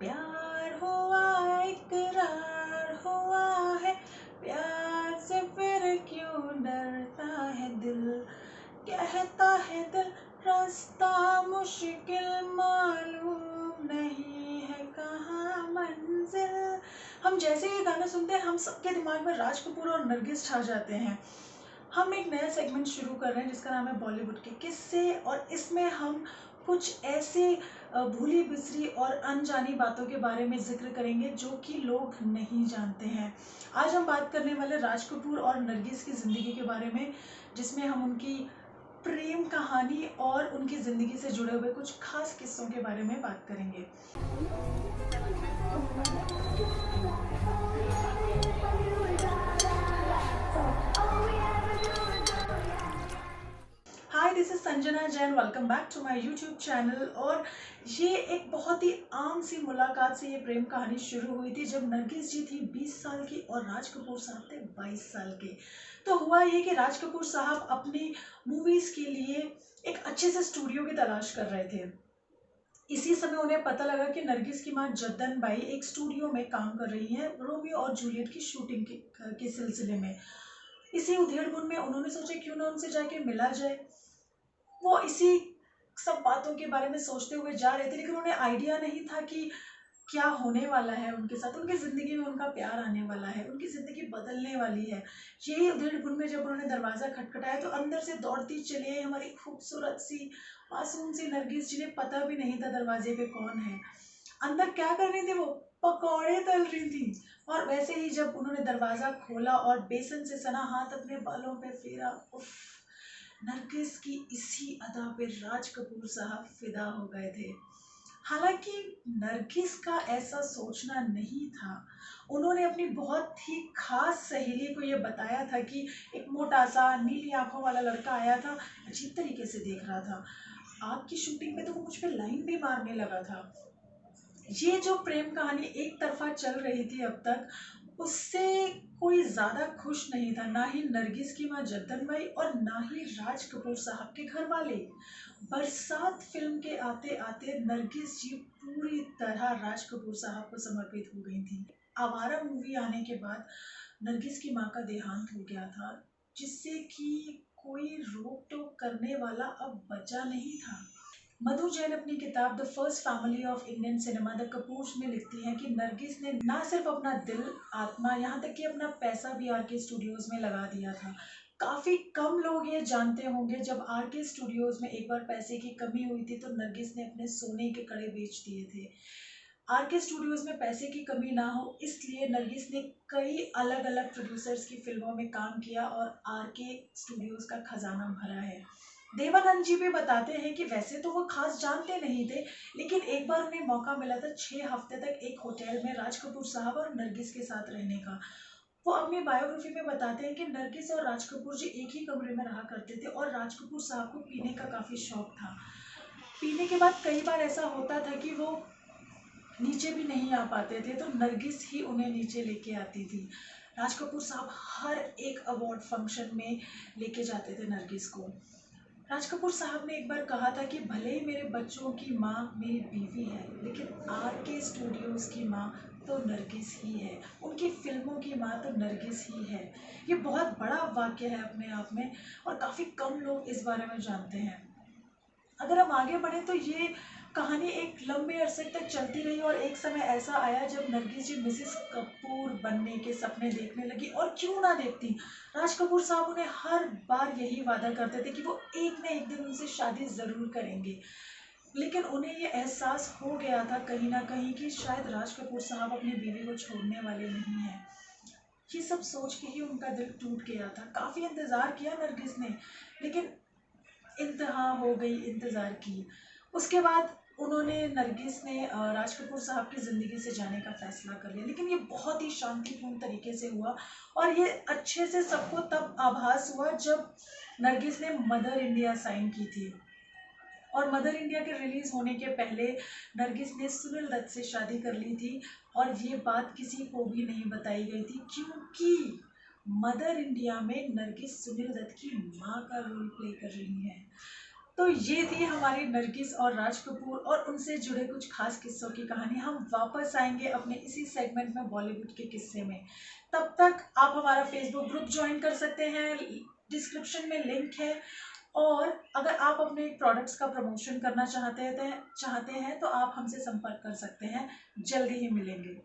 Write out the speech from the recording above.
प्यार हुआ इकरार हुआ है, प्यार से फिर क्यों डरता है दिल, कहता है दिल रास्ता मुश्किल मालूम नहीं है कहाँ मंजिल। हम जैसे ये गाना सुनते हैं हम सबके दिमाग में राज कपूर और नरगिस छा जाते हैं। हम एक नया सेगमेंट शुरू कर रहे हैं जिसका नाम है बॉलीवुड के किस्से, और इसमें हम कुछ ऐसे भूली बिसरी और अनजानी बातों के बारे में जिक्र करेंगे जो कि लोग नहीं जानते हैं। आज हम बात करने वाले राज कपूर और नरगिस की ज़िंदगी के बारे में, जिसमें हम उनकी प्रेम कहानी और उनकी ज़िंदगी से जुड़े हुए कुछ खास किस्सों के बारे में बात करेंगे। Hi, this is Sanjana Jain, welcome back to my YouTube channel. और ये एक बहुत ही आम सी मुलाकात से ये प्रेम कहानी शुरू हुई थी जब नरगिस जी थी 20 साल की और राज कपूर साहब थे 22 साल के। तो हुआ ये कि राज कपूर साहब अपनी मूवीज़ के लिए एक अच्छे से स्टूडियो की तलाश कर रहे थे। इसी समय उन्हें पता लगा कि नरगिस की माँ जद्दन बाई एक स्टूडियो में काम कर रही हैं रोमियो और जूलियट की शूटिंग के सिलसिले में। इसी उधेड़-बुन में उन्होंने सोचा क्यों ना उनसे जाके मिला जाए। वो इसी सब बातों के बारे में सोचते हुए जा रहे थे, लेकिन उन्हें आइडिया नहीं था कि क्या होने वाला है उनके साथ। उनकी ज़िंदगी में उनका प्यार आने वाला है, उनकी ज़िंदगी बदलने वाली है। यही उधेड़-बुन में जब उन्होंने दरवाज़ा खटखटाया तो अंदर से दौड़ती चली आई हमारी खूबसूरत सी मासूम सी नरगिस, जिन्हें पता भी नहीं था दरवाजे पे कौन है। अंदर क्या कर रही थी वो? पकौड़े तल रही थी। और वैसे ही जब उन्होंने दरवाज़ा खोला और बेसन से सना हाथ अपने बालों पे फेरा, उफ! नरगिस की इसी अदा पे राज कपूर साहब फिदा हो गए थे। हालांकि नरगिस का ऐसा सोचना नहीं था। उन्होंने अपनी बहुत ही खास सहेली को ये बताया था कि एक मोटा सा नीली आंखों वाला लड़का आया था, अजीब तरीके से देख रहा था। आपकी शूटिंग में तो वो मुझ पे लाइन भी मारने लगा था। ये जो प्रेम कहानी एक तरफा चल रही थी अब तक, उससे कोई ज़्यादा खुश नहीं था, ना ही नरगिस की माँ जद्दन बाई और ना ही राज कपूर साहब के घर वाले। बरसात फिल्म के आते आते नरगिस जी पूरी तरह राज कपूर साहब को समर्पित हो गई थी। आवारा मूवी आने के बाद नरगिस की माँ का देहांत हो गया था, जिससे कि कोई रोक टोक करने वाला अब बचा नहीं था। मधु जैन अपनी किताब the first family of Indian cinema the Kapoors में लिखती हैं कि नरगिस ने ना सिर्फ अपना दिल, आत्मा, यहाँ तक कि अपना पैसा भी आर के स्टूडियोज में लगा दिया था। काफ़ी कम लोग ये जानते होंगे, जब आर के स्टूडियोज में एक बार पैसे की कमी हुई थी तो नरगिस ने अपने सोने के कड़े बेच दिए थे। आर के स्टूडियोज में पैसे की कमी ना हो इसलिए नरगिस ने कई अलग अलग प्रोड्यूसर्स की फिल्मों में काम किया और आर के स्टूडियोज का खजाना भरा है। देवानंद जी भी बताते हैं कि वैसे तो वो खास जानते नहीं थे, लेकिन एक बार उन्हें मौका मिला था 6 हफ्ते तक एक होटल में राज कपूर साहब और नरगिस के साथ रहने का। वो अपनी बायोग्राफी में बताते हैं कि नरगिस और राज कपूर जी एक ही कमरे में रहा करते थे और राज कपूर साहब को पीने का काफ़ी शौक था। पीने के बाद कई बार ऐसा होता था कि वो नीचे भी नहीं आ पाते थे तो नरगिस ही उन्हें नीचे लेके आती थी। राज कपूर साहब हर एक अवार्ड फंक्शन में लेके जाते थे नरगिस को। राज कपूर साहब ने एक बार कहा था कि भले ही मेरे बच्चों की माँ मेरी बीवी है, लेकिन आर के स्टूडियोज की माँ तो नरगिस ही है, उनकी फिल्मों की माँ तो नरगिस ही है। ये बहुत बड़ा वाक्य है अपने आप में और काफ़ी कम लोग इस बारे में जानते हैं। अगर हम आगे बढ़े तो ये कहानी एक लंबे अरसे तक चलती रही और एक समय ऐसा आया जब नरगिस जी मिसेस कपूर बनने के सपने देखने लगी, और क्यों ना देखती। राज कपूर साहब उन्हें हर बार यही वादा करते थे कि वो एक न एक दिन उनसे शादी ज़रूर करेंगे, लेकिन उन्हें ये एहसास हो गया था कहीं ना कहीं कि शायद राज कपूर साहब अपनी बीवी को छोड़ने वाले नहीं हैं। ये सब सोच के ही उनका दिल टूट गया था। काफ़ी इंतज़ार किया नरगिस ने, लेकिन इंतहा हो गई इंतज़ार की। उसके बाद उन्होंने नरगिस ने राज कपूर साहब की ज़िंदगी से जाने का फ़ैसला कर लिया, लेकिन ये बहुत ही शांतिपूर्ण तरीके से हुआ और ये अच्छे से सबको तब आभास हुआ जब नरगिस ने मदर इंडिया साइन की थी। और मदर इंडिया के रिलीज़ होने के पहले नरगिस ने सुनील दत्त से शादी कर ली थी और ये बात किसी को भी नहीं बताई गई थी, क्योंकि मदर इंडिया में नरगिस सुनील दत्त की माँ का रोल प्ले कर रही हैं। तो ये थी हमारी नरगिस और राज कपूर और उनसे जुड़े कुछ खास किस्सों की कहानी। हम वापस आएंगे अपने इसी सेगमेंट में बॉलीवुड के किस्से में। तब तक आप हमारा फेसबुक ग्रुप ज्वाइन कर सकते हैं, डिस्क्रिप्शन में लिंक है। और अगर आप अपने प्रोडक्ट्स का प्रमोशन करना चाहते हैं तो आप हमसे संपर्क कर सकते हैं। जल्दी ही मिलेंगे।